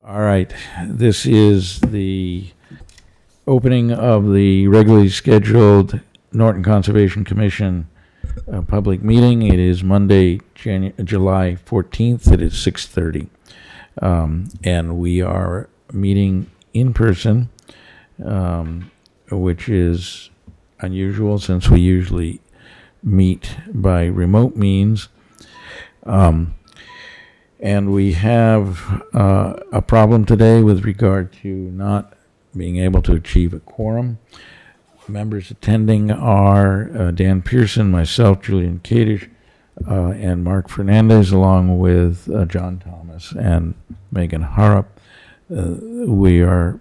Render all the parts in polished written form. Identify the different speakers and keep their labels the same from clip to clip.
Speaker 1: All right, this is the opening of the regularly scheduled Norton Conservation Commission public meeting. It is Monday, July 14th. It is 6:30. And we are meeting in person, which is unusual since we usually meet by remote means. And we have a problem today with regard to not being able to achieve a quorum. Members attending are Dan Pearson, myself, Julian Kadish, and Mark Fernandez, along with John Thomas and Megan Harrop. We are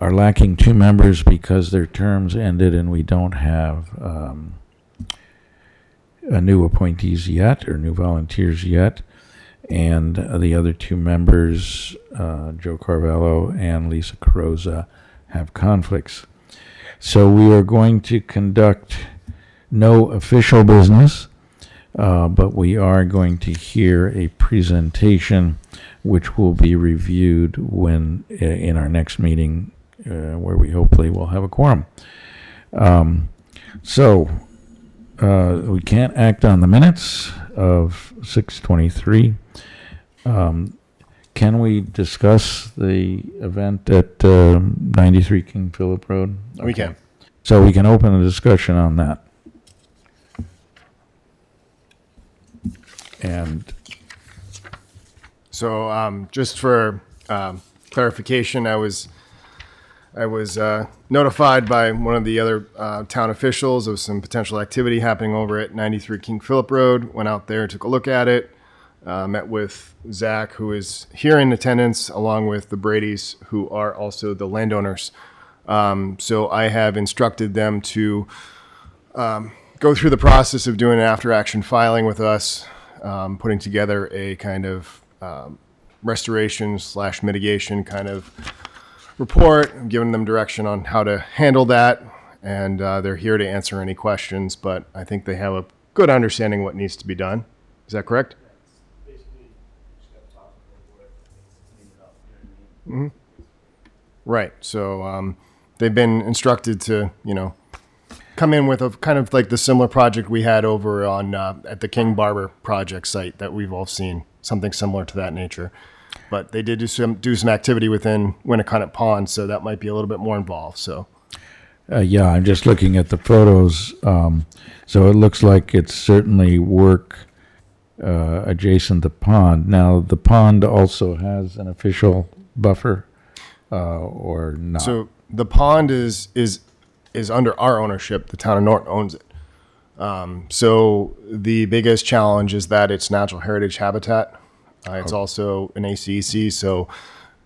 Speaker 1: lacking two members because their terms ended, and we don't have new appointees yet or new volunteers yet. And the other two members, Joe Carvalho and Lisa Carosa, have conflicts. So we are going to conduct no official business, but we are going to hear a presentation which will be reviewed when in our next meeting, where we hopefully will have a quorum. So we can't act on the minutes of 6:23. Can we discuss the event at 93 King Philip Road? Okay.
Speaker 2: We can.
Speaker 1: So we can open a discussion on that. And
Speaker 2: so just for clarification, I was notified by one of the other town officials of some potential activity happening over at 93 King Philip Road. Went out there, took a look at it, met with Zach, who is here in attendance, along with the Bradys, who are also the landowners. So I have instructed them to go through the process of doing an after-action filing with us, putting together a kind of restoration/mitigation kind of report, giving them direction on how to handle that, and they're here to answer any questions, but I think they have a good understanding what needs to be done. Is that correct? Mm-hmm. Right. So they've been instructed to, come in with a kind of like the similar project we had over on at the King Barber project site that we've all seen, something similar to that nature. But they did do some activity within Winnicott Pond, so that might be a little bit more involved. So,
Speaker 1: yeah, I'm just looking at the photos. So it looks like it's certainly work adjacent to the pond. Now, the pond also has an official buffer, or not?
Speaker 2: So the pond is under our ownership. The town of Norton owns it. So the biggest challenge is that it's natural heritage habitat. It's also an ACEC, so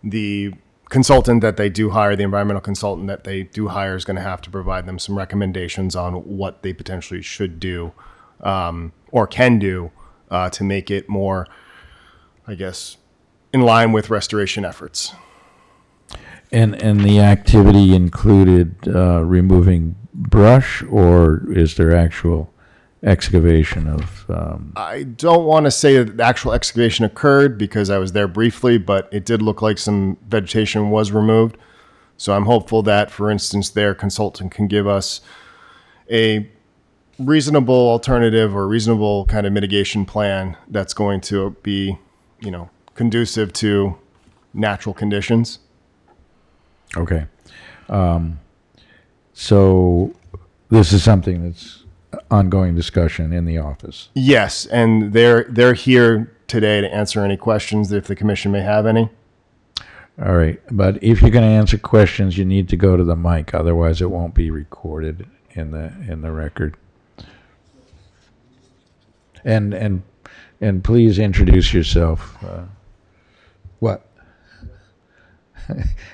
Speaker 2: the consultant that they do hire, the environmental consultant that they do hire, is going to have to provide them some recommendations on what they potentially should do or can do to make it more, I guess, in line with restoration efforts.
Speaker 1: And the activity included removing brush, or is there actual excavation of...
Speaker 2: I don't want to say that the actual excavation occurred because I was there briefly, but it did look like some vegetation was removed. So I'm hopeful that, for instance, their consultant can give us a reasonable alternative or reasonable kind of mitigation plan that's going to be, conducive to natural conditions.
Speaker 1: Okay. So this is something that's ongoing discussion in the office.
Speaker 2: Yes, and they're here today to answer any questions if the commission may have any.
Speaker 1: All right, but if you're going to answer questions, you need to go to the mic, otherwise it won't be recorded in the record. And please introduce yourself. What?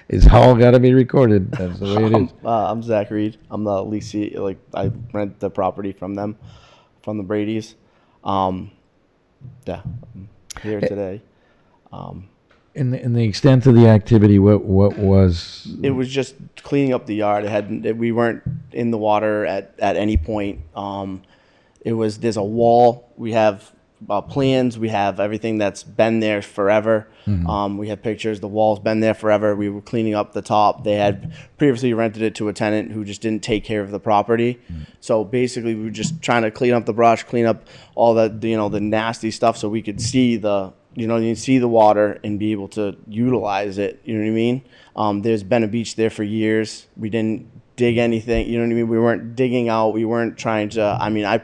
Speaker 1: It's all got to be recorded. That's the way it is.
Speaker 3: I'm Zach Reed. I'm the leasee. I rent the property from them, from the Bradys. I'm here today.
Speaker 1: In the extent of the activity, what was?
Speaker 3: It was just cleaning up the yard. We weren't in the water at any point. There's a wall. We have plans. We have everything that's been there forever. We have pictures. The wall's been there forever. We were cleaning up the top. They had previously rented it to a tenant who just didn't take care of the property. So basically, we were just trying to clean up the brush, clean up all the the nasty stuff, so we could see the you see the water and be able to utilize it. You know what I mean? There's been a beach there for years. We didn't dig anything, you know what I mean? We weren't digging out. We weren't trying to, I mean, I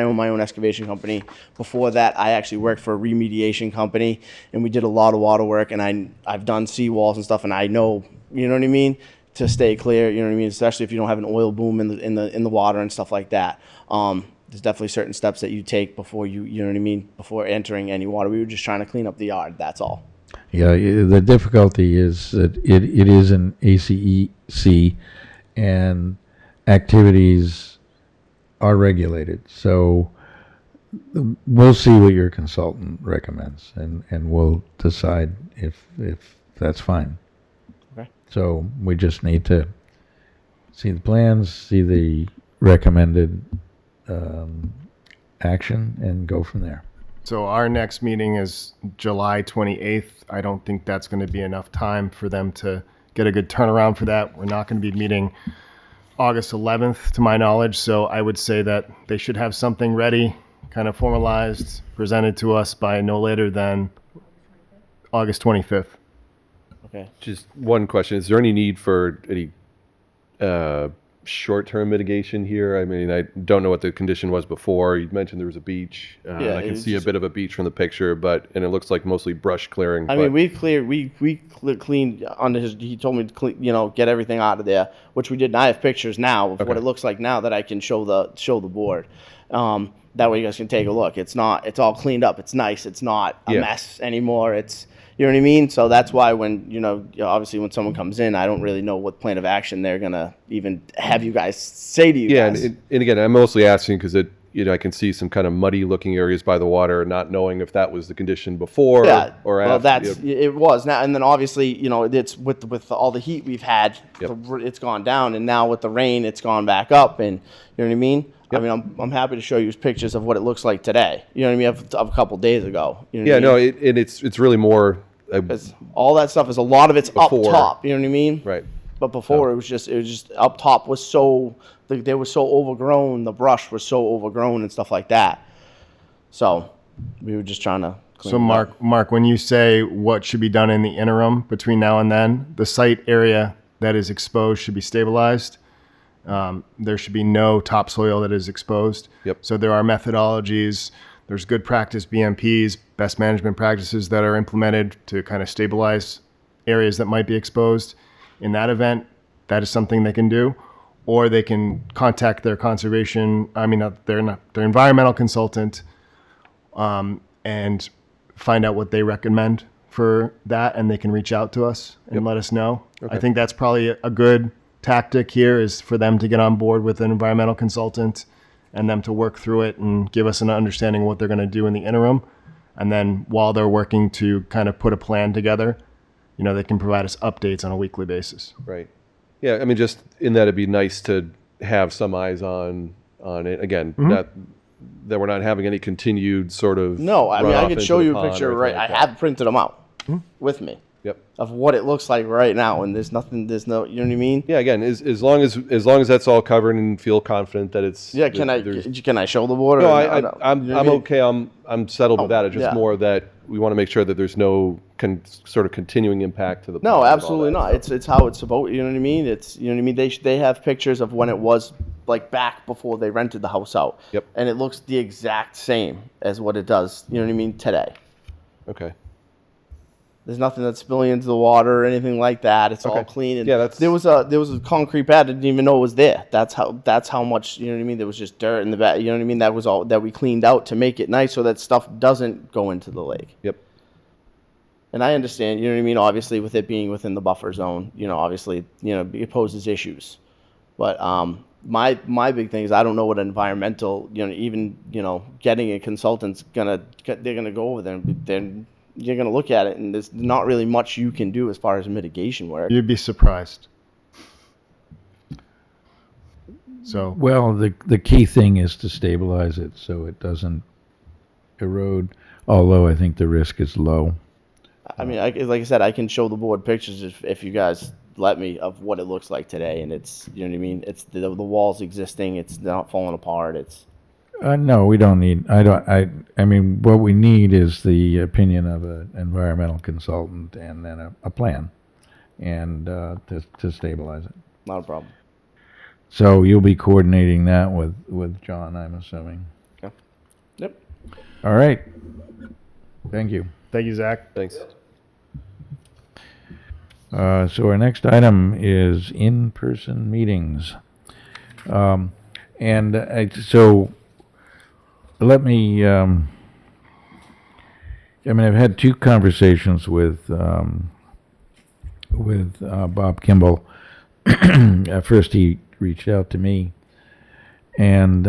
Speaker 3: own my own excavation company. Before that, I actually worked for a remediation company, and we did a lot of water work, and I've done seawalls and stuff, and I know, you know what I mean, to stay clear, you know what I mean, especially if you don't have an oil boom in the water and stuff like that. There's definitely certain steps that you take before you know what I mean, before entering any water. We were just trying to clean up the yard, that's all.
Speaker 1: Yeah, the difficulty is that it is an ACEC, and activities are regulated. So we'll see what your consultant recommends, and we'll decide if that's fine.
Speaker 3: Okay.
Speaker 1: So we just need to see the plans, see the recommended action, and go from there.
Speaker 2: So our next meeting is July 28th. I don't think that's going to be enough time for them to get a good turnaround for that. We're not going to be meeting August 11th, to my knowledge. So I would say that they should have something ready, kind of formalized, presented to us by no later than August 25th.
Speaker 3: Okay.
Speaker 4: Just one question. Is there any need for any short-term mitigation here? I mean, I don't know what the condition was before. You mentioned there was a beach.
Speaker 3: Yeah,
Speaker 4: I can
Speaker 3: it's
Speaker 4: see
Speaker 3: just-
Speaker 4: a bit of a beach from the picture, and it looks like mostly brush clearing.
Speaker 3: I mean, we cleaned under his. He told me to clean, get everything out of there, which we did. And I have pictures now of what
Speaker 4: Okay.
Speaker 3: it looks like now that I can show the board. That way you guys can take a look. It's all cleaned up. It's nice. It's not a
Speaker 4: Yeah.
Speaker 3: mess anymore. It's, you know what I mean? So that's why when, obviously when someone comes in, I don't really know what plan of action they're going to even have you guys say to you
Speaker 4: Yeah,
Speaker 3: guys.
Speaker 4: and again, I'm mostly asking because I can see some kind of muddy looking areas by the water, not knowing if that was the condition before
Speaker 3: Yeah,
Speaker 4: or
Speaker 3: well,
Speaker 4: after.
Speaker 3: it was now, and then obviously, it's with all the heat we've had,
Speaker 4: Yep.
Speaker 3: it's gone down, and now with the rain, it's gone back up, and you know what I mean.
Speaker 4: Yep.
Speaker 3: I mean, I'm happy to show you pictures of what it looks like today. You know what I mean, of a couple days ago. You know
Speaker 4: Yeah,
Speaker 3: what I
Speaker 4: no,
Speaker 3: mean?
Speaker 4: it's really more
Speaker 3: 'Cause all that stuff is a lot of it's
Speaker 4: Before.
Speaker 3: up top. You know what I mean?
Speaker 4: right.
Speaker 3: But before it was just up top was so they were so overgrown. The brush was so overgrown and stuff like that. So we were just trying to. Clean
Speaker 2: So
Speaker 3: it up.
Speaker 2: Mark, when you say what should be done in the interim between now and then, the site area that is exposed should be stabilized. There should be no topsoil that is exposed.
Speaker 4: Yep.
Speaker 2: So there are methodologies, there's good practice BMPs, best management practices that are implemented to kind of stabilize areas that might be exposed. In that event, that is something they can do, or they can contact their their environmental consultant, and find out what they recommend for that, and they can reach out to us and let us know. I think that's probably a good tactic here, is for them to get on board with an environmental consultant and them to work through it and give us an understanding of what they're going to do in the interim. And then while they're working to kind of put a plan together, they can provide us updates on a weekly basis.
Speaker 4: Right. Yeah, I mean, just in that it'd be nice to have some eyes on it. Again, that we're not having any continued sort of
Speaker 3: No, I mean, I
Speaker 4: runoff
Speaker 3: could
Speaker 4: into
Speaker 3: show
Speaker 4: the
Speaker 3: you a
Speaker 4: pond or
Speaker 3: picture
Speaker 4: anything
Speaker 3: right.
Speaker 4: like
Speaker 3: I
Speaker 4: that.
Speaker 3: have printed them out with me
Speaker 4: Yep.
Speaker 3: of what it looks like right now, and there's no, you know what I mean?
Speaker 4: Yeah, again, as long as that's all covered and feel confident that it's
Speaker 3: Yeah.
Speaker 4: there's-
Speaker 3: Can I show the board?
Speaker 4: No,
Speaker 3: or
Speaker 4: I'm
Speaker 3: you know what I mean?
Speaker 4: okay. I'm settled with that. It's just
Speaker 3: yeah.
Speaker 4: more that we want to make sure that there's no sort of continuing impact to the
Speaker 3: No,
Speaker 4: pond and all
Speaker 3: absolutely
Speaker 4: that
Speaker 3: not.
Speaker 4: stuff.
Speaker 3: It's how it's supposed. You know what I mean? It's, you know what I mean. They have pictures of when it was like back before they rented the house out.
Speaker 4: Yep.
Speaker 3: And it looks the exact same as what it does. You know what I mean today.
Speaker 4: Okay.
Speaker 3: There's nothing that's spilling into the water or anything like that. It's all
Speaker 4: Okay.
Speaker 3: clean. And
Speaker 4: Yeah, that's-
Speaker 3: there was a concrete pad. I didn't even know it was there. That's how much, you know what I mean. There was just dirt in the back. You know what I mean. That was all that we cleaned out to make it nice, so that stuff doesn't go into the lake.
Speaker 4: Yep.
Speaker 3: And I understand, you know what I mean. Obviously, with it being within the buffer zone, obviously, it poses issues. But my big thing is I don't know what environmental, even getting a consultant's they're gonna go over there and then you're gonna look at it and there's not really much you can do as far as mitigation work.
Speaker 2: You'd be surprised. So
Speaker 1: Well, the key thing is to stabilize it so it doesn't erode, although I think the risk is low.
Speaker 3: I mean, like I said, I can show the board pictures if you guys let me of what it looks like today, and it's, you know what I mean. It's the walls existing. It's not falling apart. It's
Speaker 1: No, we don't need, I mean, what we need is the opinion of an environmental consultant and then a plan and to stabilize it.
Speaker 3: not a problem.
Speaker 1: So you'll be coordinating that with John, I'm assuming.
Speaker 3: Okay. Yep.
Speaker 1: All right. Thank you.
Speaker 2: Thank you, Zach.
Speaker 4: Thanks.
Speaker 1: So our next item is in-person meetings. So let me, I mean, I've had two conversations with Bob Kimball. At first he reached out to me and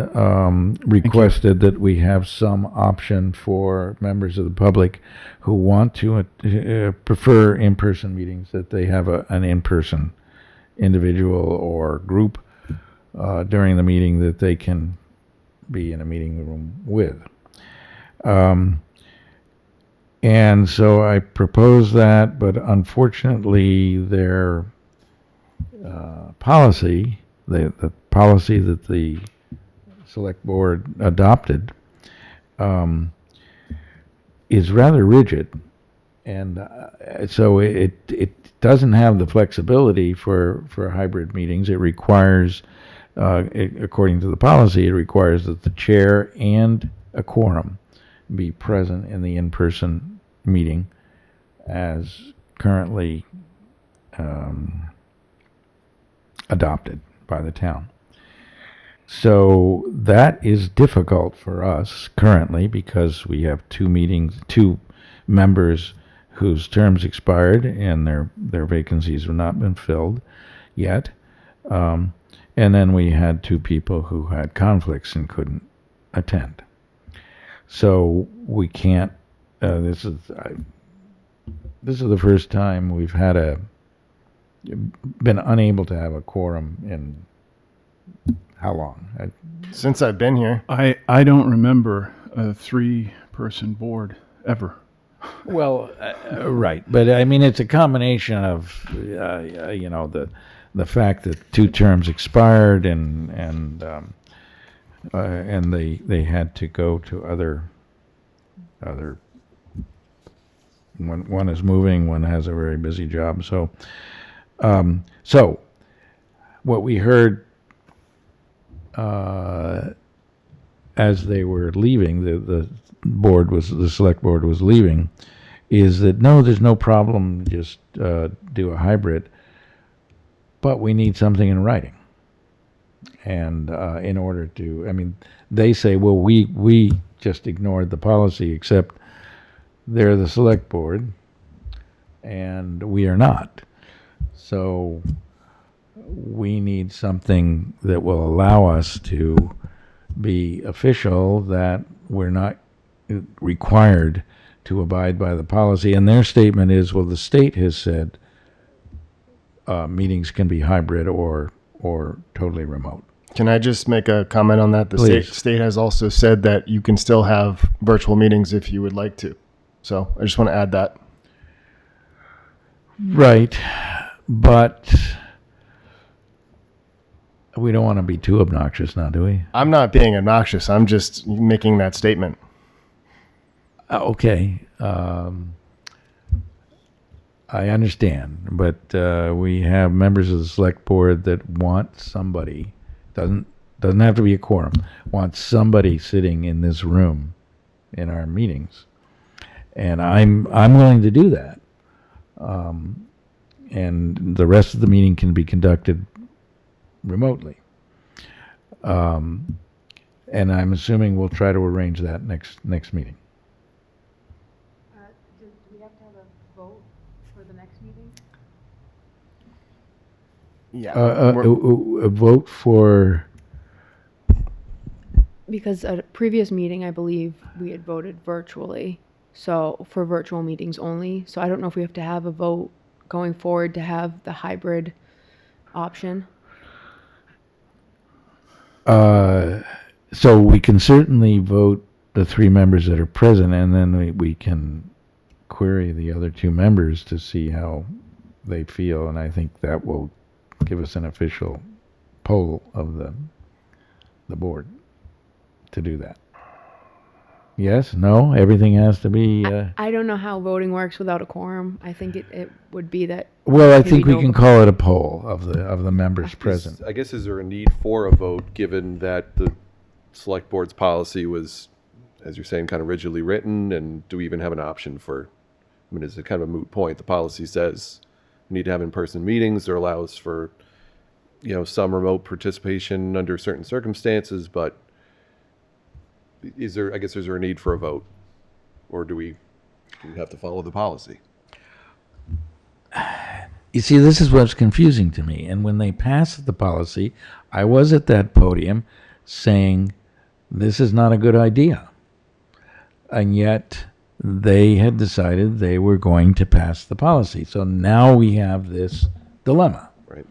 Speaker 1: requested that we have some option for members of the public who want to prefer in-person meetings, that they have an in-person individual or group during the meeting that they can be in a meeting room with. And so I proposed that, but unfortunately their policy, the policy that the select board adopted, is rather rigid, and so it doesn't have the flexibility for hybrid meetings. It requires, according to the policy, it requires that the chair and a quorum be present in the in-person meeting as currently adopted by the town. So that is difficult for us currently because we have two members whose terms expired and their vacancies have not been filled yet. And then we had two people who had conflicts and couldn't attend. So we can't, this is the first time we've been unable to have a quorum in how long?
Speaker 2: Since I've been here.
Speaker 5: I don't remember a 3-person board ever.
Speaker 1: Well, right, but I mean it's a combination of you know, the fact that 2 terms expired and they had to go to other one is moving, one has a very busy job. So what we heard as they were leaving, the select board was leaving, is that no, there's no problem, just do a hybrid, but we need something in writing. And in order to, I mean, they say, well, we just ignored the policy, except they're the select board and we are not. So we need something that will allow us to be official, that we're not required to abide by the policy. And their statement is, well, the state has said meetings can be hybrid or totally remote.
Speaker 2: Can I just make a comment on that? The
Speaker 1: Please.
Speaker 2: state has also said that you can still have virtual meetings if you would like to. So I just want to add that.
Speaker 1: Right, but we don't want to be too obnoxious now, do we?
Speaker 2: I'm not being obnoxious. I'm just making that statement.
Speaker 1: Okay. I understand, but we have members of the select board that want somebody, doesn't have to be a quorum, wants somebody sitting in this room in our meetings. And I'm willing to do that. And the rest of the meeting can be conducted remotely. And I'm assuming we'll try to arrange that next meeting.
Speaker 6: Do we have to have a vote for the next meeting?
Speaker 2: Yeah.
Speaker 1: A vote for,
Speaker 6: Because at a previous meeting, I believe we had voted virtually, so for virtual meetings only. So I don't know if we have to have a vote going forward to have the hybrid option.
Speaker 1: so we can certainly vote the three members that are present, and then we can query the other two members to see how they feel, and I think that will give us an official poll of the board to do that. Yes, no, everything has to be,
Speaker 6: I don't know how voting works without a quorum. I think it would be that.
Speaker 1: well, I
Speaker 6: maybe
Speaker 1: think we
Speaker 6: no-
Speaker 1: can call it a poll of the members present.
Speaker 4: I guess, is there a need for a vote, given that the select board's policy was, as you're saying, kind of rigidly written, and do we even have an option for, I mean, is it kind of a moot point? The policy says we need to have in-person meetings, or allows for, some remote participation under certain circumstances, but is there a need for a vote? Or do we have to follow the policy?
Speaker 1: You see, this is what's confusing to me. And when they passed the policy, I was at that podium saying, this is not a good idea. And yet they had decided they were going to pass the policy. So now we have this dilemma.
Speaker 4: Right.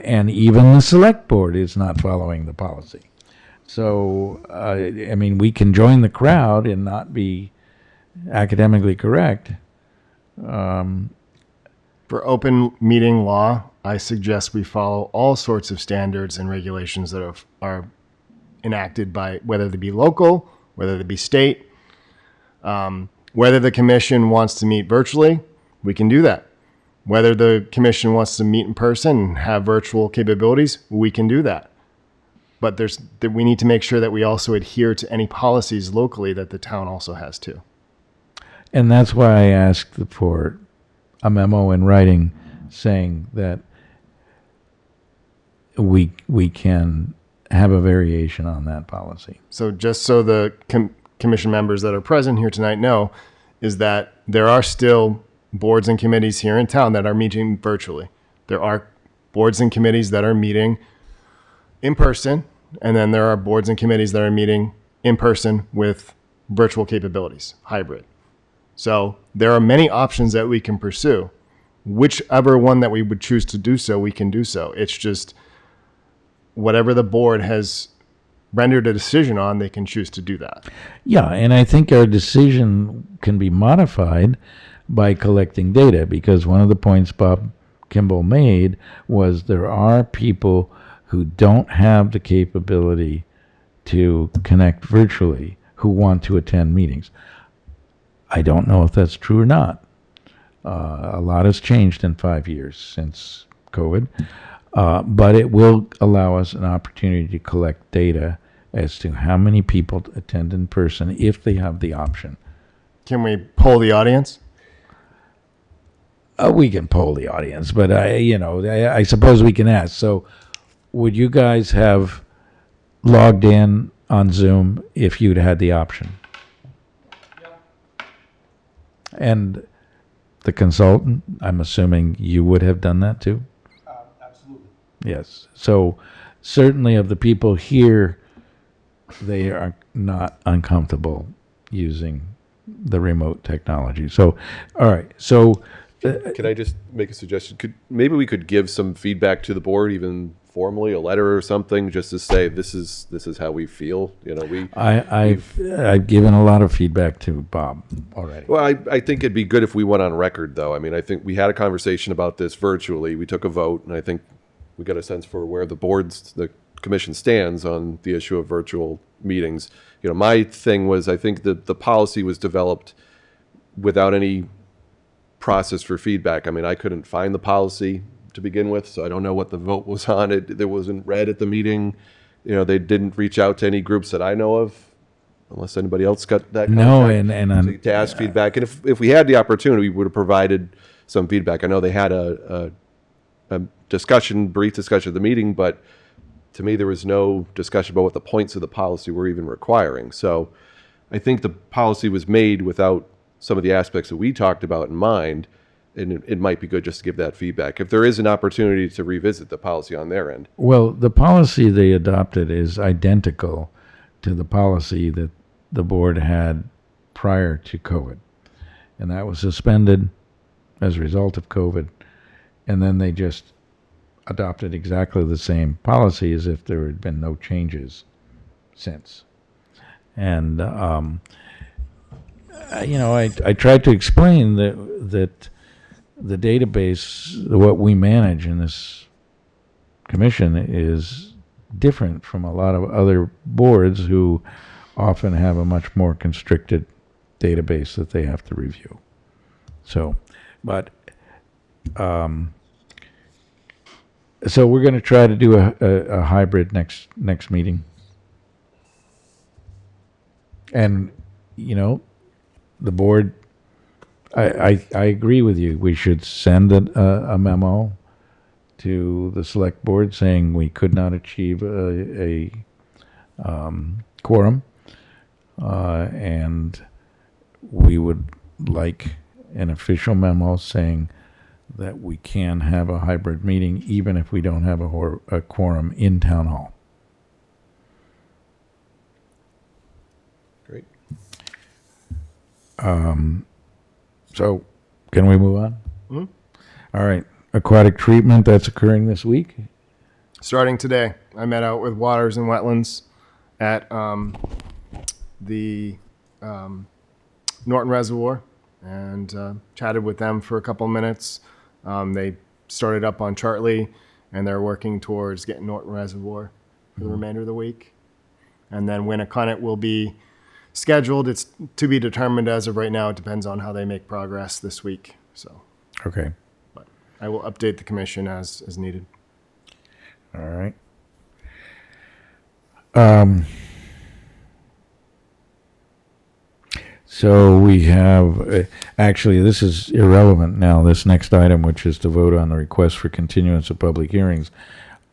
Speaker 1: And even the select board is not following the policy. So, I mean, we can join the crowd and not be academically correct.
Speaker 2: For open meeting law, I suggest we follow all sorts of standards and regulations that are enacted by, whether they be local, whether they be state. Whether the commission wants to meet virtually, we can do that. Whether the commission wants to meet in person and have virtual capabilities, we can do that. But we need to make sure that we also adhere to any policies locally that the town also has too.
Speaker 1: And that's why I asked for a memo in writing saying that we can have a variation on that policy.
Speaker 2: So just so the commission members that are present here tonight know, is that there are still boards and committees here in town that are meeting virtually. There are boards and committees that are meeting in person, and then there are boards and committees that are meeting in person with virtual capabilities, hybrid. So there are many options that we can pursue. Whichever one that we would choose to do so, we can do so. It's just whatever the board has rendered a decision on, they can choose to do that.
Speaker 1: Yeah, and I think our decision can be modified by collecting data, because one of the points Bob Kimball made was there are people who don't have the capability to connect virtually who want to attend meetings. I don't know if that's true or not. A lot has changed in 5 years since COVID, but it will allow us an opportunity to collect data as to how many people attend in person if they have the option.
Speaker 2: Can we poll the audience?
Speaker 1: We can poll the audience, but I suppose we can ask. So, would you guys have logged in on Zoom if you'd had the option? And the consultant, I'm assuming you would have done that too?
Speaker 7: Absolutely.
Speaker 1: Yes. So certainly of the people here, they are not uncomfortable using the remote technology. So, all right. So,
Speaker 4: Can I just make a suggestion? Maybe we could give some feedback to the board, even formally, a letter or something, just to say this is how we feel.
Speaker 1: I've given a lot of feedback to Bob already.
Speaker 4: Well, I think it'd be good if we went on record, though. I mean, I think we had a conversation about this virtually. We took a vote, and I think we got a sense for where the commission stands on the issue of virtual meetings. My thing was, I think that the policy was developed without any process for feedback. I mean, I couldn't find the policy to begin with, so I don't know what the vote was on it. It wasn't read at the meeting. They didn't reach out to any groups that I know of, unless anybody else got that.
Speaker 1: No,
Speaker 4: contact to ask feedback. And if we had the opportunity, we would have provided some feedback. I know they had a brief discussion at the meeting, but to me, there was no discussion about what the points of the policy were even requiring. So I think the policy was made without some of the aspects that we talked about in mind, and it might be good just to give that feedback. If there is an opportunity to revisit the policy on their end.
Speaker 1: Well, the policy they adopted is identical to the policy that the board had prior to COVID. And that was suspended as a result of COVID. And then they just adopted exactly the same policy as if there had been no changes since. And I tried to explain that the database, what we manage in this commission, is different from a lot of other boards who often have a much more constricted database that they have to review. So, but so we're going to try to do a hybrid next meeting. And, the board, I agree with you. We should send a memo to the select board saying we could not achieve a quorum. And we would like an official memo saying that we can have a hybrid meeting even if we don't have a quorum in town hall.
Speaker 4: Great.
Speaker 1: So, can we move on?
Speaker 2: Mm-hmm.
Speaker 1: All right. Aquatic treatment, that's occurring this week.
Speaker 2: Starting today, I met out with Waters and Wetlands at the Norton Reservoir and chatted with them for a couple minutes. They started up on Chartley, and they're working towards getting Norton Reservoir for the remainder of the week. And then Winnicott will be scheduled. It's to be determined as of right now. It depends on how they make progress this week. So
Speaker 1: Okay.
Speaker 2: I will update the commission as needed.
Speaker 1: All right. So we have, actually, this is irrelevant now, this next item, which is to vote on the request for continuance of public hearings.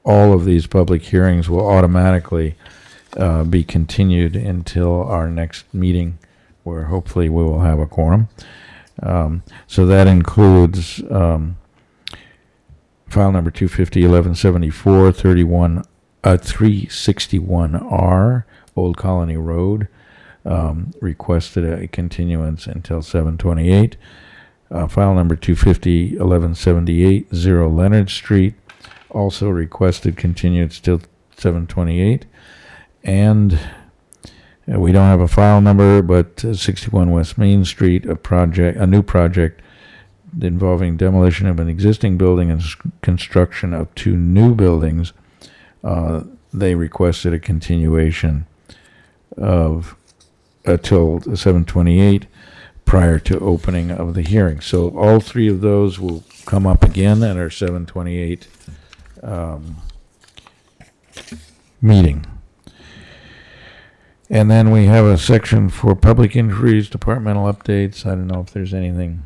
Speaker 1: All of these public hearings will automatically be continued until our next meeting, where hopefully we will have a quorum. So that includes file number 250-1174, 361R, Old Colony Road, requested a continuance until 7/28. File number 250-1178, 0 Leonard Street, also requested continuance till 7/28. And we don't have a file number, but 61 West Main Street, a new project involving demolition of an existing building and construction of 2 new buildings. They requested a continuation of till 7/28 prior to opening of the hearing. So all 3 of those will come up again at our 7/28 meeting. And then we have a section for public inquiries, departmental updates. I don't know if there's anything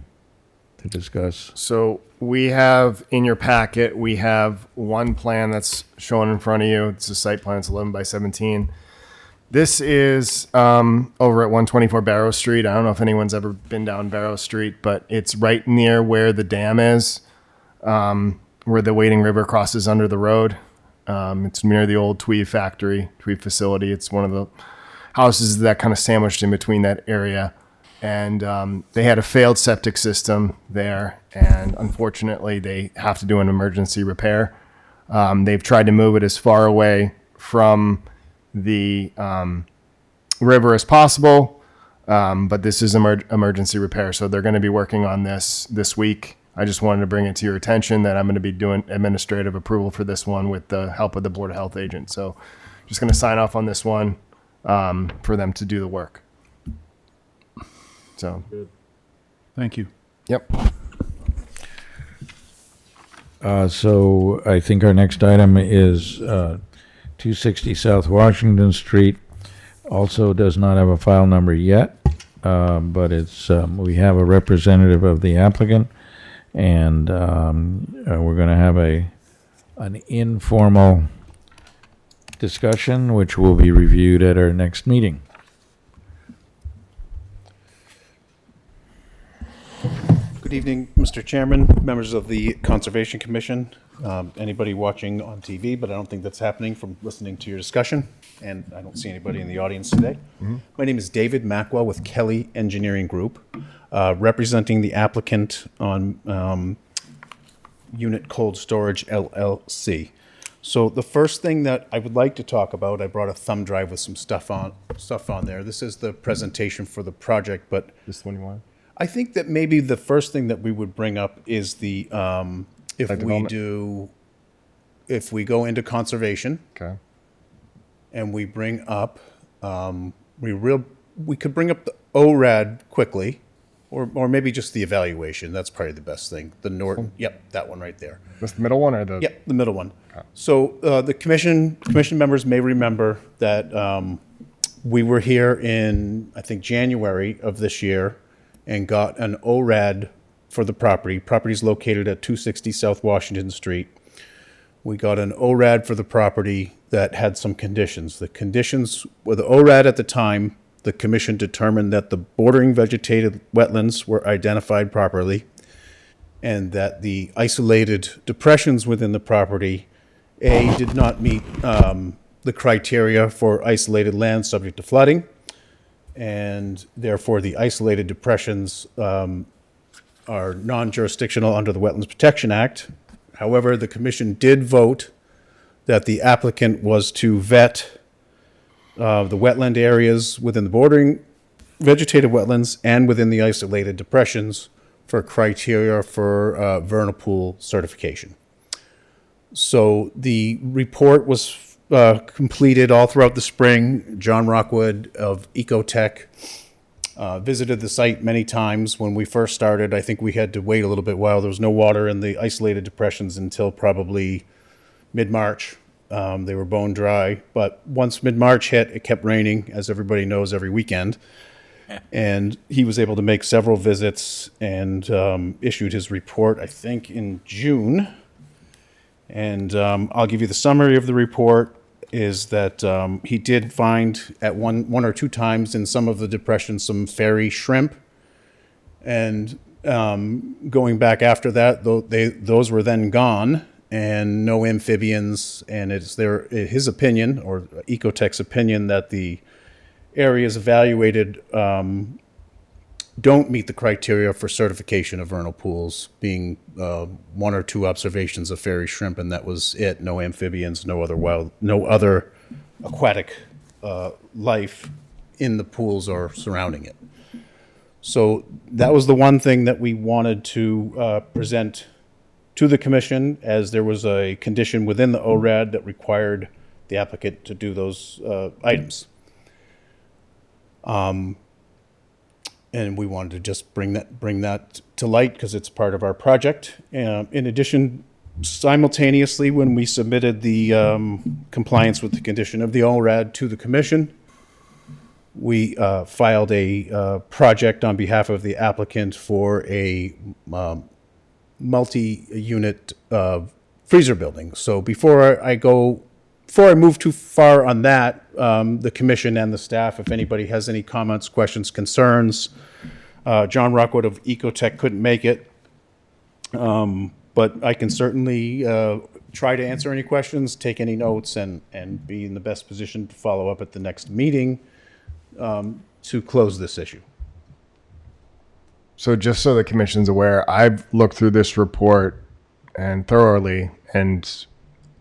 Speaker 1: to discuss.
Speaker 2: So we have in your packet, we have one plan that's shown in front of you. It's a site plan. It's 11 by 17. This is over at 124 Barrow Street. I don't know if anyone's ever been down Barrow Street, but it's right near where the dam is, where the Wading River crosses under the road. It's near the old Tweed facility. It's one of the houses that kind of sandwiched in between that area. And they had a failed septic system there, and unfortunately they have to do an emergency repair. They've tried to move it as far away from the river as possible, but this is emergency repair, so they're going to be working on this week. I just wanted to bring it to your attention that I'm going to be doing administrative approval for this one with the help of the Board of Health agent. So just going to sign off on this one for them to do the work. So,
Speaker 5: Thank you.
Speaker 2: yep.
Speaker 1: So I think our next item is 260 South Washington Street. Also does not have a file number yet, but it's we have a representative of the applicant, and we're going to have an informal discussion, which will be reviewed at our next meeting.
Speaker 7: Good evening, Mr. Chairman, members of the Conservation Commission, anybody watching on TV, but I don't think that's happening from listening to your discussion, and I don't see anybody in the audience today. My name is David Mackwell with Kelly Engineering Group, representing the applicant on Unit Cold Storage LLC. So the first thing that I would like to talk about, I brought a thumb drive with some stuff on there. This is the presentation for the project, but
Speaker 2: This one you want?
Speaker 7: I think that maybe the first thing that we would bring up is the,
Speaker 2: development?
Speaker 7: if we go into conservation
Speaker 2: Okay.
Speaker 7: and we bring up, we could bring up the ORAD quickly, or maybe just the evaluation. That's probably the best thing. The Norton, yep, that one right there.
Speaker 2: That's the middle one or the?
Speaker 7: Yep, the middle one. So the commission members may remember that we were here in, I think, January of this year and got an ORAD for the property. Property's located at 260 South Washington Street. We got an ORAD for the property that had some conditions. The conditions were the ORAD at the time, the commission determined that the bordering vegetated wetlands were identified properly and that the isolated depressions within the property, A, did not meet the criteria for isolated land subject to flooding, and therefore the isolated depressions are non-jurisdictional under the Wetlands Protection Act. However, the commission did vote that the applicant was to vet the wetland areas within the bordering vegetated wetlands and within the isolated depressions for criteria for vernal pool certification. So the report was completed all throughout the spring. John Rockwood of Ecotech visited the site many times. When we first started, I think we had to wait a little bit while there was no water in the isolated depressions until probably mid-March. They were bone dry, but once mid-March hit, it kept raining, as everybody knows, every weekend. And he was able to make several visits and issued his report, I think, in June. And I'll give you the summary of the report is that he did find at one or two times in some of the depressions some fairy shrimp. And going back after that, those were then gone and no amphibians. And it's his opinion, or Ecotech's opinion, that the areas evaluated don't meet the criteria for certification of vernal pools, being one or two observations of fairy shrimp, and that was it. No amphibians, no other aquatic life in the pools or surrounding it. So that was the one thing that we wanted to present to the commission, as there was a condition within the ORAD that required the applicant to do those items. And we wanted to just bring that to light because it's part of our project. In addition, simultaneously, when we submitted the compliance with the condition of the ORAD to the commission, we filed a project on behalf of the applicant for a multi-unit freezer building. So before I move too far on that, the commission and the staff, if anybody has any comments, questions, concerns, John Rockwood of Ecotech couldn't make it, but I can certainly try to answer any questions, take any notes, and be in the best position to follow up at the next meeting to close this issue.
Speaker 2: So just so the commission's aware, I've looked through this report and thoroughly and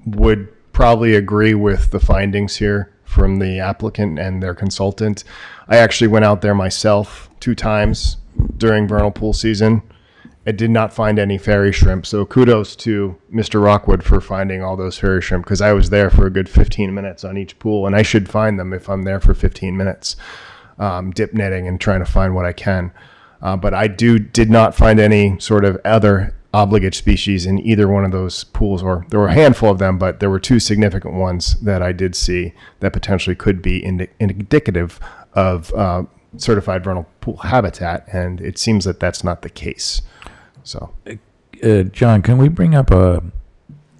Speaker 2: would probably agree with the findings here from the applicant and their consultant. I actually went out there myself 2 times during vernal pool season. I did not find any fairy shrimp. So kudos to Mr. Rockwood for finding all those fairy shrimp, because I was there for a good 15 minutes on each pool, and I should find them if I'm there for 15 minutes, dip netting and trying to find what I can. But I did not find any sort of other obligate species in either one of those pools, or there were a handful of them, but there were 2 significant ones that I did see that potentially could be indicative of certified vernal pool habitat, and it seems that that's not the case. So,
Speaker 1: John, can we bring up a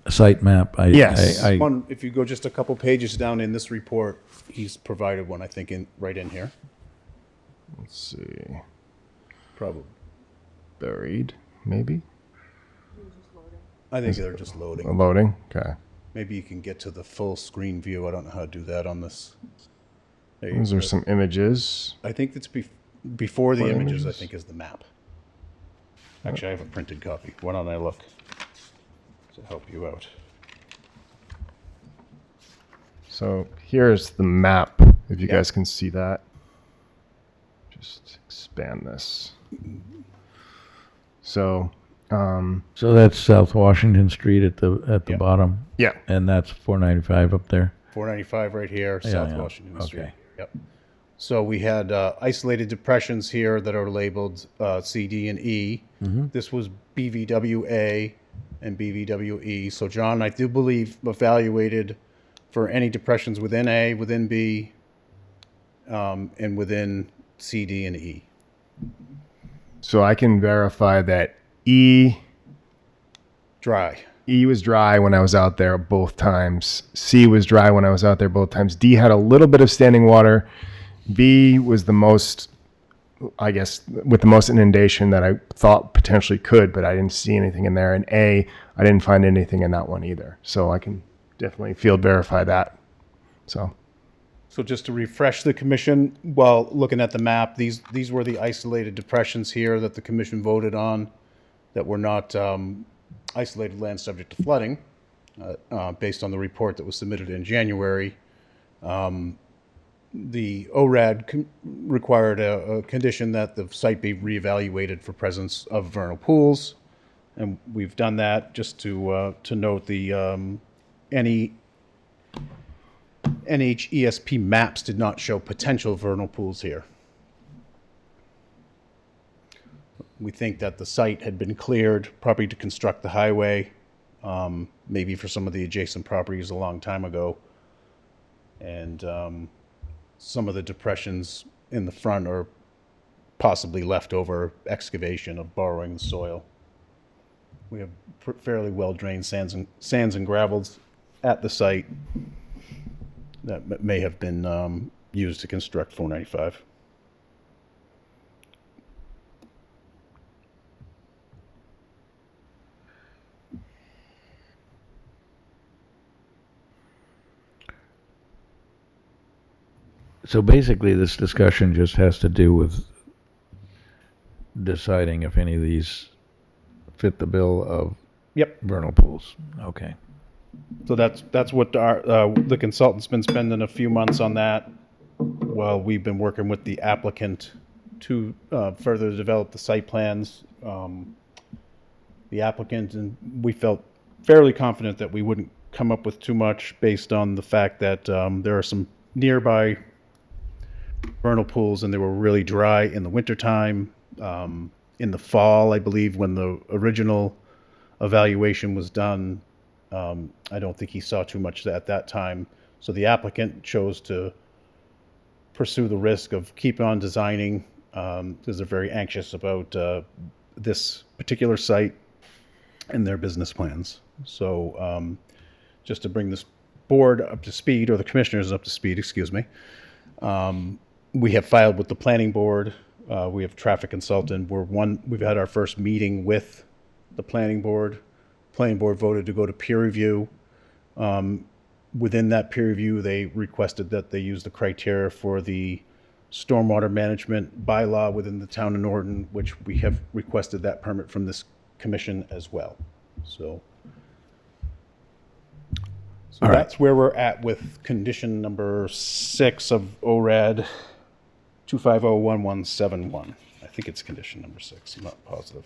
Speaker 1: site map?
Speaker 2: Yes.
Speaker 7: If you go just a couple pages down in this report, he's provided one, I think, right in here.
Speaker 2: let's see.
Speaker 7: Probably.
Speaker 2: Buried, maybe?
Speaker 7: I think they're just loading.
Speaker 2: Loading? Okay.
Speaker 7: Maybe you can get to the full screen view. I don't know how to do that on this. There you
Speaker 2: Those
Speaker 7: go.
Speaker 2: are some images.
Speaker 7: I think it's before the
Speaker 2: What
Speaker 7: images, I
Speaker 2: images?
Speaker 7: think, is the map. Actually, I have a printed copy. Why don't I look to help you out?
Speaker 2: So here's the map, if you guys can see that. Just expand this. So,
Speaker 1: So that's South Washington Street at the
Speaker 7: Yeah.
Speaker 1: bottom,
Speaker 2: yeah,
Speaker 1: and that's 495 up there.
Speaker 7: 495 right here, South
Speaker 1: yeah.
Speaker 7: Washington Street.
Speaker 1: Okay.
Speaker 7: Yep. So we had isolated depressions here that are labeled C, D, and E. This was BVWA and BVWE. So John, I do believe, evaluated for any depressions within A, within B, and within C, D, and E.
Speaker 2: so I can verify that E
Speaker 7: Dry.
Speaker 2: was dry when I was out there both times. C was dry when I was out there both times. D had a little bit of standing water. B was the most, I guess, with the most inundation that I thought potentially could, but I didn't see anything in there. And A, I didn't find anything in that one either. So I can definitely field verify that. So
Speaker 7: So just to refresh the commission, while looking at the map, these were the isolated depressions here that the commission voted on that were not isolated land subject to flooding, based on the report that was submitted in January. The ORAD required a condition that the site be reevaluated for presence of vernal pools, and we've done that. Just to note, the any NHESP maps did not show potential vernal pools here. We think that the site had been cleared, probably to construct the highway, maybe for some of the adjacent properties a long time ago. And some of the depressions in the front are possibly leftover excavation of borrowing the soil. We have fairly well-drained sands and gravels at the site that may have been used to construct 495.
Speaker 1: So basically, this discussion just has to do with deciding if any of these fit the bill of
Speaker 7: Yep.
Speaker 1: vernal pools. Okay.
Speaker 7: So that's what the consultant's been spending a few months on that, while we've been working with the applicant to further develop the site plans. The applicant, and we felt fairly confident that we wouldn't come up with too much based on the fact that there are some nearby vernal pools, and they were really dry in the wintertime. In the fall, I believe, when the original evaluation was done, I don't think he saw too much at that time. So the applicant chose to pursue the risk of keep on designing, because they're very anxious about this particular site and their business plans. So just to bring this board up to speed, or the commissioners up to speed, excuse me, we have filed with the planning board. We have traffic consultant. We've had our first meeting with the planning board. Planning board voted to go to peer review. Within that peer review, they requested that they use the criteria for the stormwater management bylaw within the town of Norton, which we have requested that permit from this commission as well. So
Speaker 1: All right.
Speaker 7: that's where we're at with condition number 6 of ORAD 2501171. I think it's condition number 6. I'm not positive.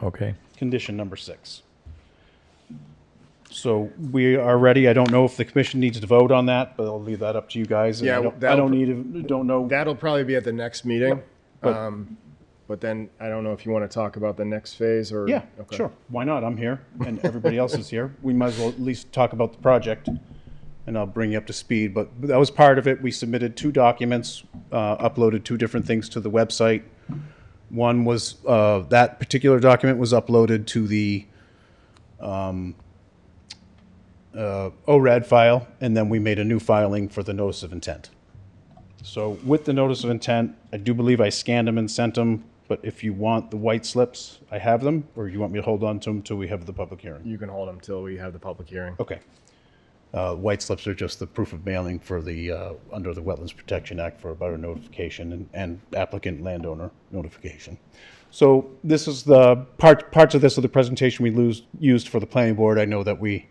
Speaker 1: Okay.
Speaker 7: Condition number 6. So we are ready. I don't know if the commission needs to vote on that, but I'll leave that up to you guys. And
Speaker 2: Yeah,
Speaker 7: I don't know.
Speaker 2: that'll probably be at the next meeting. But then I don't know if you want to talk about the next phase or.
Speaker 7: Yeah,
Speaker 2: Okay.
Speaker 7: sure. Why not? I'm here and everybody else is here. We might as well at least talk about the project, and I'll bring you up to speed. But that was part of it. We submitted 2 documents, uploaded 2 different things to the website. One was, that particular document was uploaded to the ORAD file, and then we made a new filing for the notice of intent. So with the notice of intent, I do believe I scanned them and sent them, but if you want the white slips, I have them, or you want me to hold on to them till we have the public hearing?
Speaker 2: You can hold them till we have the public hearing.
Speaker 7: Okay. White slips are just the proof of mailing for the, under the Wetlands Protection Act for abutter notification and applicant landowner notification. So this is the parts of this of the presentation we used for the planning board. I know that we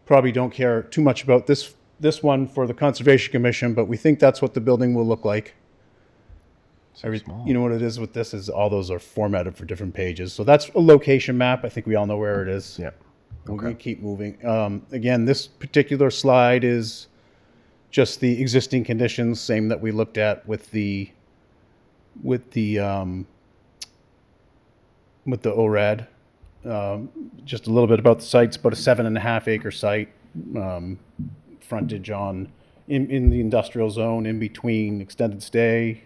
Speaker 7: probably don't care too much about this one for the Conservation Commission, but we think that's what the building will look like. You know what it is with this is all those are formatted for different pages. So that's a location map. I think we all know where it is.
Speaker 2: Yeah.
Speaker 7: We're going to keep moving. Again, this particular slide is just the existing conditions, same that we looked at with the ORAD. Just a little bit about the site. It's about a 7.5 acre site, frontage on in the industrial zone, in between extended stay.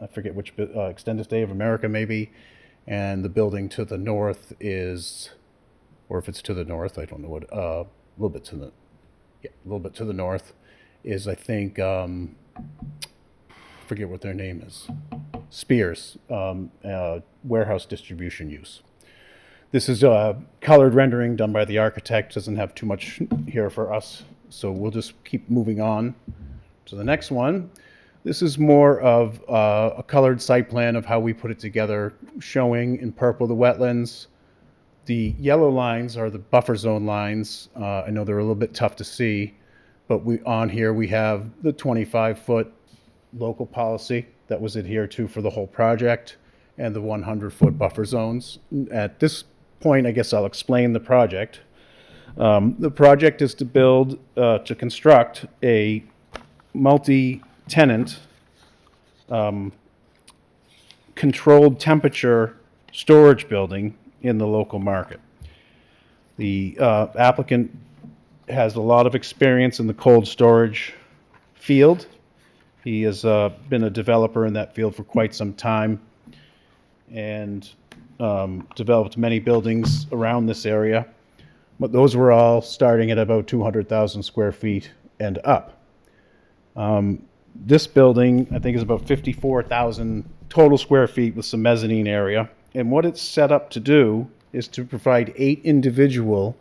Speaker 7: I forget which extended stay of America maybe, and the building to the north is, or if it's to the north, I don't know what. A little bit to the north is, I think, forget what their name is. Spears, warehouse distribution use. This is a colored rendering done by the architect. Doesn't have too much here for us, so we'll just keep moving on to the next one. This is more of a colored site plan of how we put it together, showing in purple the wetlands. The yellow lines are the buffer zone lines. I know they're a little bit tough to see, but on here we have the 25-foot local policy that was adhered to for the whole project, and the 100-foot buffer zones. At this point, I guess I'll explain the project. The project is to construct a multi-tenant controlled temperature storage building in the local market. The applicant has a lot of experience in the cold storage field. He has been a developer in that field for quite some time and developed many buildings around this area. But those were all starting at about 200,000 square feet and up. This building, I think, is about 54,000 total square feet with some mezzanine area. And what it's set up to do is to provide 8 individual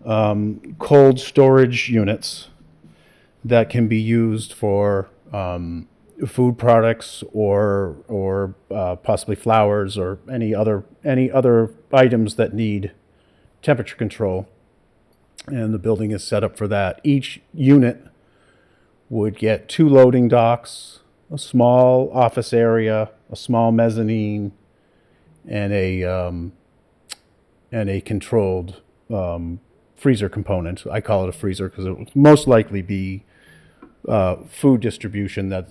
Speaker 7: cold storage units that can be used for food products or possibly flowers or any other items that need temperature control. And the building is set up for that. Each unit would get 2 loading docks, a small office area, a small mezzanine, and a controlled freezer component. I call it a freezer because it would most likely be food distribution that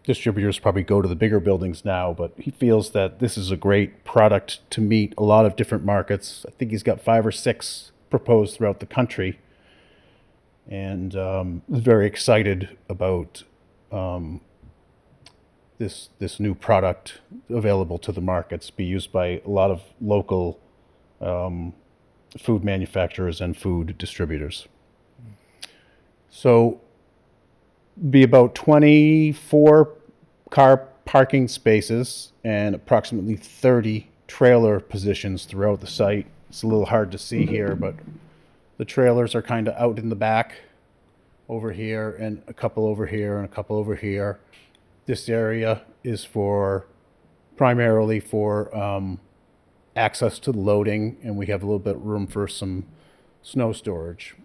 Speaker 7: distributors probably go to the bigger buildings now, but he feels that this is a great product to meet a lot of different markets. I think he's got 5 or 6 proposed throughout the country, and is very excited about this new product available to the markets, be used by a lot of local food manufacturers and food distributors. So be about 24 car parking spaces and approximately 30 trailer positions throughout the site. It's a little hard to see here, but the trailers are kind of out in the back over here, and a couple over here, and a couple over here. This area is primarily for access to the loading, and we have a little bit of room for some snow storage.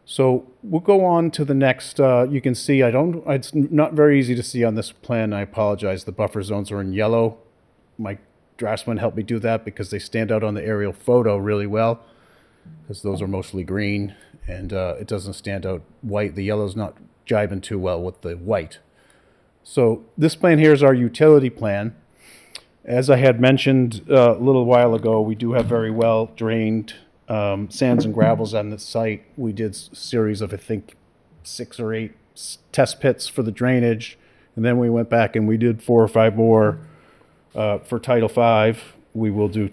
Speaker 7: So we'll go on to the next. You can see it's not very easy to see on this plan. I apologize. The buffer zones are in yellow. My draftsman helped me do that because they stand out on the aerial photo really well, because those are mostly green, and it doesn't stand out white. The yellow's not jiving too well with the white. So this plan here is our utility plan. As I had mentioned a little while ago, we do have very well drained sands and gravels on this site. We did a series of, I think, 6 or 8 test pits for the drainage, and then we went back and we did 4 or 5 more for Title V. We will do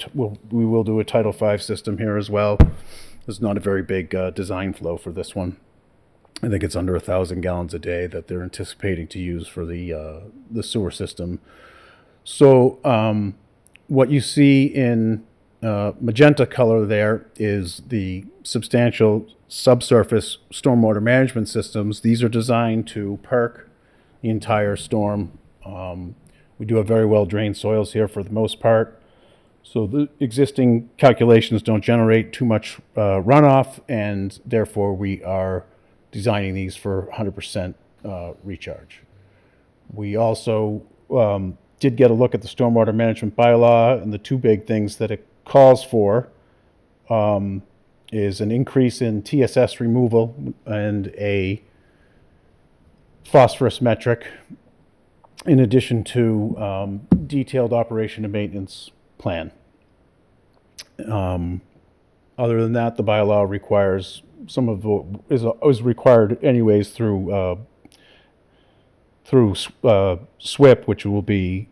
Speaker 7: a Title V system here as well. There's not a very big design flow for this one. I think it's under 1,000 gallons a day that they're anticipating to use for the sewer system. So what you see in magenta color there is the substantial subsurface stormwater management systems. These are designed to perk the entire storm. We do have very well drained soils here for the most part. So the existing calculations don't generate too much runoff, and therefore we are designing these for 100% recharge. We also did get a look at the stormwater management bylaw, and the two big things that it calls for is an increase in TSS removal and a phosphorus metric, in addition to detailed operation and maintenance plan. Other than that, the bylaw requires some of what is required anyways through SWIP, which will be,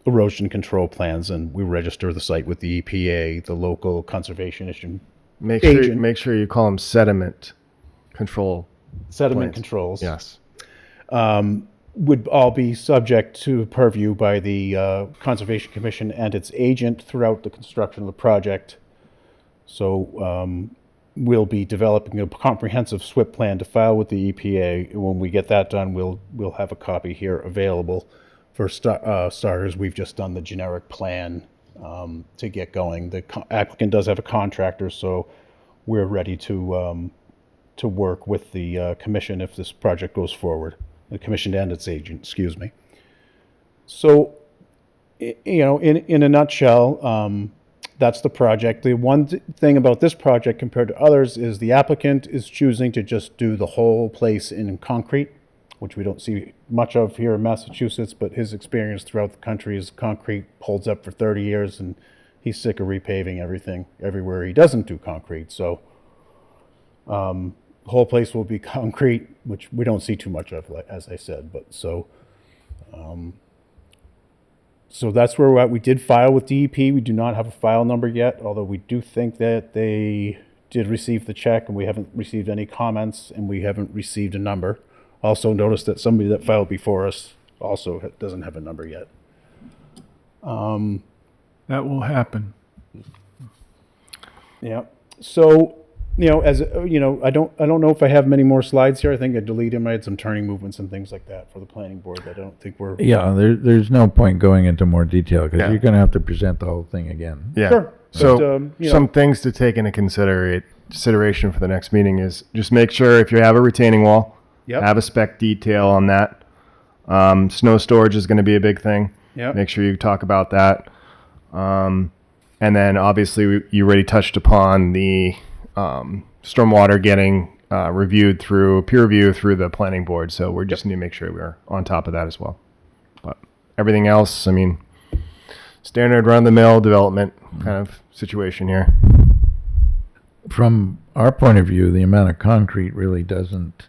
Speaker 7: erosion control plans, and we register the site with the EPA, the local conservation issue, agent.
Speaker 2: Make sure you call them sediment control.
Speaker 7: Sediment
Speaker 2: plans.
Speaker 7: controls.
Speaker 2: Yes.
Speaker 7: Would all be subject to purview by the Conservation Commission and its agent throughout the construction of the project. So we'll be developing a comprehensive SWIP plan to file with the EPA. And when we get that done, we'll have a copy here available. For starters, we've just done the generic plan to get going. The applicant does have a contractor, so we're ready to work with the commission if this project goes forward. The commission and its agent, excuse me. So, in a nutshell, that's the project. The one thing about this project compared to others is the applicant is choosing to just do the whole place in concrete, which we don't see much of here in Massachusetts, but his experience throughout the country is concrete holds up for 30 years, and he's sick of repaving everything everywhere he doesn't do concrete. So, the whole place will be concrete, which we don't see too much of, as I said. But so that's where we're at. We did file with DEP. We do not have a file number yet, although we do think that they did receive the check, and we haven't received any comments, and we haven't received a number. Also noticed that somebody that filed before us also doesn't have a number yet.
Speaker 5: That will happen.
Speaker 7: Yeah. So, I don't know if I have many more slides here. I think I deleted them. I had some turning movements and things like that for the planning board that I don't think were.
Speaker 1: Yeah, there's no point going into more detail because
Speaker 2: Yeah.
Speaker 1: you're going to have to present the whole thing again.
Speaker 2: Yeah.
Speaker 7: Sure.
Speaker 2: So
Speaker 7: But,
Speaker 2: some things to take into consideration for the next meeting is just make sure if you have a retaining wall,
Speaker 7: Yep.
Speaker 2: have a spec detail on that. Snow storage is going to be a big thing.
Speaker 7: Yep.
Speaker 2: Make sure you talk about that. And then obviously you already touched upon the stormwater getting reviewed through peer review through the planning board. So we just need to make sure we're on top of that as well. But everything else, I mean, standard run-of-the-mill development kind of situation here.
Speaker 1: From our point of view, the amount of concrete really doesn't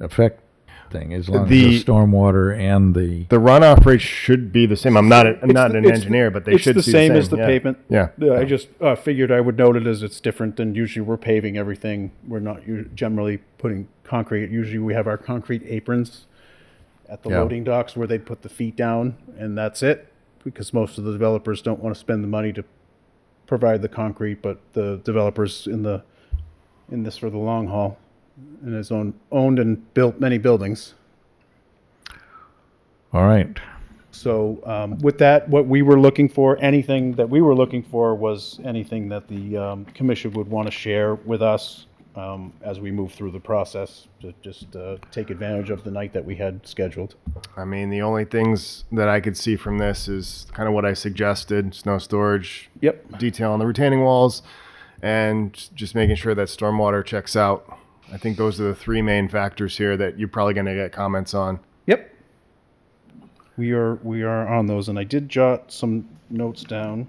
Speaker 1: affect thing as long as the stormwater and the
Speaker 2: The runoff rate should be the same. I'm not an
Speaker 7: It's
Speaker 2: engineer, but they
Speaker 7: it's
Speaker 2: should
Speaker 7: the
Speaker 2: see
Speaker 7: same
Speaker 2: the
Speaker 7: as the
Speaker 2: yeah.
Speaker 7: pavement.
Speaker 2: Yeah.
Speaker 7: I just figured I would note it as it's different than usually we're paving everything. We're not generally putting concrete. Usually we have our concrete aprons at the
Speaker 1: Yeah.
Speaker 7: loading docks where they put the feet down, and that's it. Because most of the developers don't want to spend the money to provide the concrete, but the developers in this for the long haul, and has owned and built many buildings.
Speaker 1: all right.
Speaker 7: So with that, what we were looking for, anything that we were looking for was anything that the commission would want to share with us as we move through the process to just take advantage of the night that we had scheduled.
Speaker 2: I mean, the only things that I could see from this is kind of what I suggested: snow storage,
Speaker 7: Yep.
Speaker 2: detail on the retaining walls, and just making sure that stormwater checks out. I think those are the three main factors here that you're probably going to get comments on.
Speaker 7: Yep. We are on those, and I did jot some notes down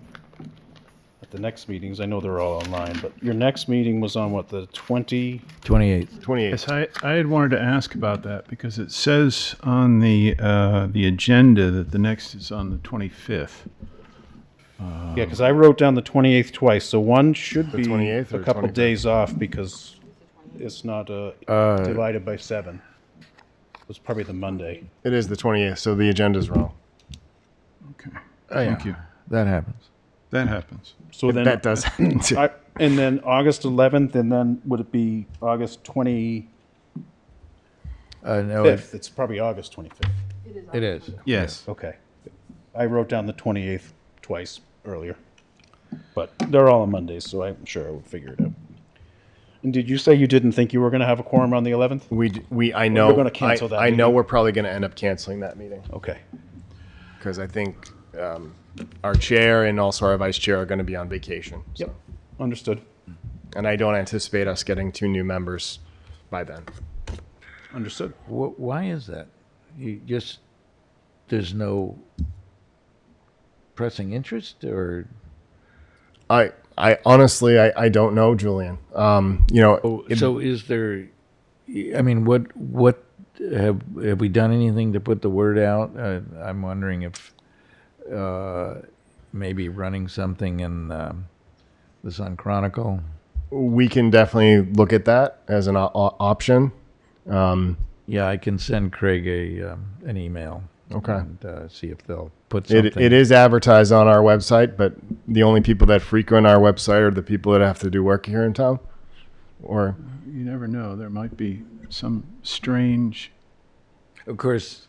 Speaker 7: at the next meetings. I know they're all online, but your next meeting was on what, the
Speaker 1: 28th.
Speaker 2: 28.
Speaker 5: Yes, I had wanted to ask about that because it says on the agenda that the next is on the 25th.
Speaker 7: Yeah, because I wrote down the 28th twice, so one should be
Speaker 2: 28th
Speaker 7: a
Speaker 2: or
Speaker 7: couple
Speaker 2: 25th?
Speaker 7: days off because it's not divided by 7. It was probably the Monday.
Speaker 2: It is the 28th, so the agenda's wrong.
Speaker 5: Okay.
Speaker 1: Oh, yeah.
Speaker 5: Thank you.
Speaker 1: That happens.
Speaker 5: That happens.
Speaker 7: So then
Speaker 2: That does happen too.
Speaker 7: and then August 11th, and then would it be August 25th?
Speaker 1: No,
Speaker 7: It's probably August 25th.
Speaker 1: it is.
Speaker 5: Yes.
Speaker 7: Okay. I wrote down the 28th twice. earlier. But they're all on Mondays, so I'm sure I would figure it out. And did you say you didn't think you were going to have a quorum on the 11th?
Speaker 2: I know,
Speaker 7: gonna cancel that
Speaker 2: I know
Speaker 7: meeting?
Speaker 2: we're probably going to end up canceling that meeting
Speaker 7: Okay.
Speaker 2: because I think our chair and also our vice chair are going to be on vacation. So.
Speaker 7: Yep. Understood.
Speaker 2: And I don't anticipate us getting 2 new members by then.
Speaker 7: Understood.
Speaker 1: Why is that? You just, there's no pressing interest, or?
Speaker 2: I honestly, I don't know, Julian.
Speaker 1: So is there, I mean, what have we done anything to put the word out? I'm wondering if maybe running something in the Sun Chronicle.
Speaker 2: we can definitely look at that as an option.
Speaker 1: Yeah, I can send Craig an email.
Speaker 2: Okay.
Speaker 1: And see if they'll put something.
Speaker 2: It is advertised on our website, but the only people that frequent our website are the people that have to do work here in town. Or
Speaker 5: You never know. There might be some strange.
Speaker 1: Of course,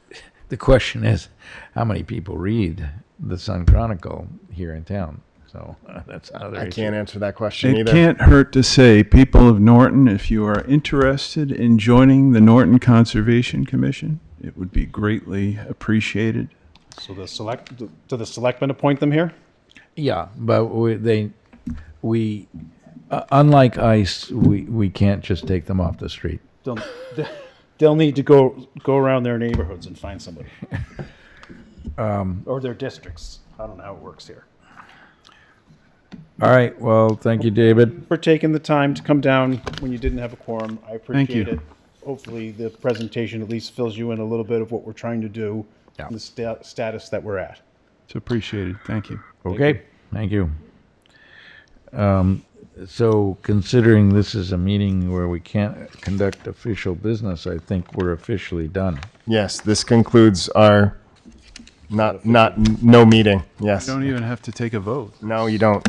Speaker 1: the question is, how many people read the Sun Chronicle here in town? So that's another
Speaker 2: I
Speaker 1: issue.
Speaker 2: can't answer that question
Speaker 5: It
Speaker 2: either.
Speaker 5: can't hurt to say, people of Norton, if you are interested in joining the Norton Conservation Commission, it would be greatly appreciated.
Speaker 7: So the selectmen appoint them here?
Speaker 1: Yeah, but unlike ICE, we can't just take them off the street.
Speaker 7: They'll need to go around their neighborhoods and find somebody. Or their districts. I don't know how it works here.
Speaker 1: All right. Well, thank you, David.
Speaker 7: For taking the time to come down when you didn't have a quorum. I appreciate
Speaker 5: you.
Speaker 7: it. Hopefully, the presentation at least fills you in a little bit of what we're trying to do,
Speaker 1: Yeah.
Speaker 7: and the status that we're at.
Speaker 5: It's appreciated. Thank you.
Speaker 1: Okay. Thank you. So, considering this is a meeting where we can't conduct official business, I think we're officially done.
Speaker 2: Yes, this concludes our no meeting. Yes.
Speaker 5: You don't even have to take a vote.
Speaker 2: No, you don't.